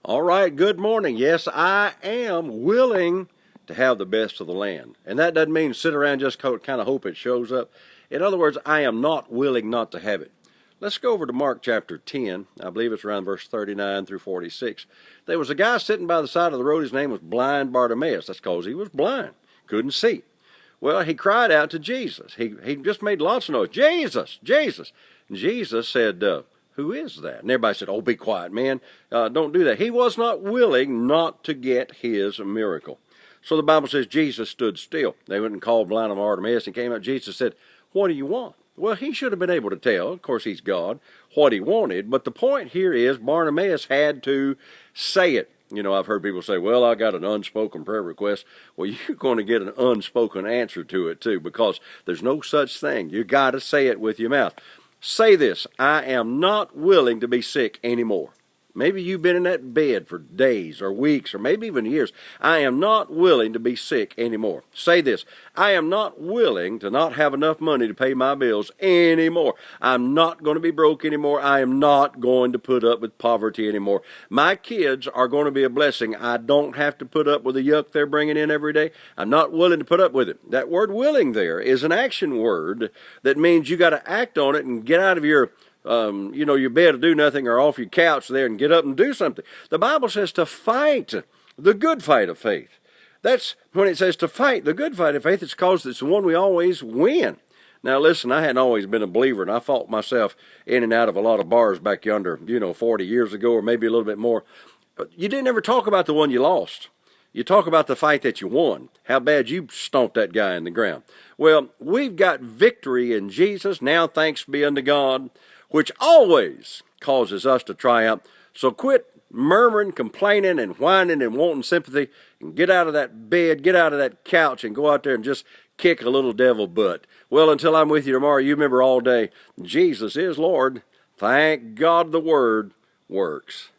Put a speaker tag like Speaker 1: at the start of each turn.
Speaker 1: All right, good morning. Yes, I am willing to have the best of the land. And that doesn't mean sit around and just kind of hope it shows up. In other words, I am not willing not to have it. Let's go over to Mark chapter 10. I believe it's around verse 39 through 46. There was a guy sitting by the side of the road. His name was Blind Bartimaeus. That's because he was blind, couldn't see. Well, he cried out to Jesus. He just made lots of noise. Jesus, Jesus. And Jesus said, who is that? And everybody said, oh, be quiet, man. Don't do that. He was not willing not to get his miracle. So the Bible says Jesus stood still. They went and called blind Bartimaeus and came out. Jesus said, what do you want? Well, he should have been able to tell, of course he's God, what he wanted. But the point here is Bartimaeus had to say it. You know, I've heard people say, well, I got an unspoken prayer request. Well, you're going to get an unspoken answer to it too, because there's no such thing. You got to say it with your mouth. Say this: I am not willing to be sick anymore. Maybe you've been in that bed for days or weeks or maybe even years. I am not willing to be sick anymore. Say this: I am not willing to not have enough money to pay my bills anymore. I'm not going to be broke anymore. I am not going to put up with poverty anymore. My kids are going to be a blessing. I don't have to put up with the yuck they're bringing in every day. I'm not willing to put up with it. That word willing there is an action word that means you got to act on it and get out of your your bed to do nothing or off your couch there and get up and do something. The Bible says to fight the good fight of faith. That's when it says to fight the good fight of faith, it's because it's the one we always win. Now listen, I hadn't always been a believer, and I fought myself in and out of a lot of bars back yonder, 40 years ago or maybe a little bit more. But you didn't ever talk about the one you lost. You talk about the fight that you won, how bad you stomped that guy in the ground. Well, we've got victory in Jesus. Now thanks be unto God, which always causes us to triumph. So quit murmuring, complaining, and whining and wanting sympathy, and get out of that bed, get out of that couch, and go out there and just kick a little devil butt. Well, until I'm with you tomorrow, you remember all day, Jesus is Lord. Thank God the Word works.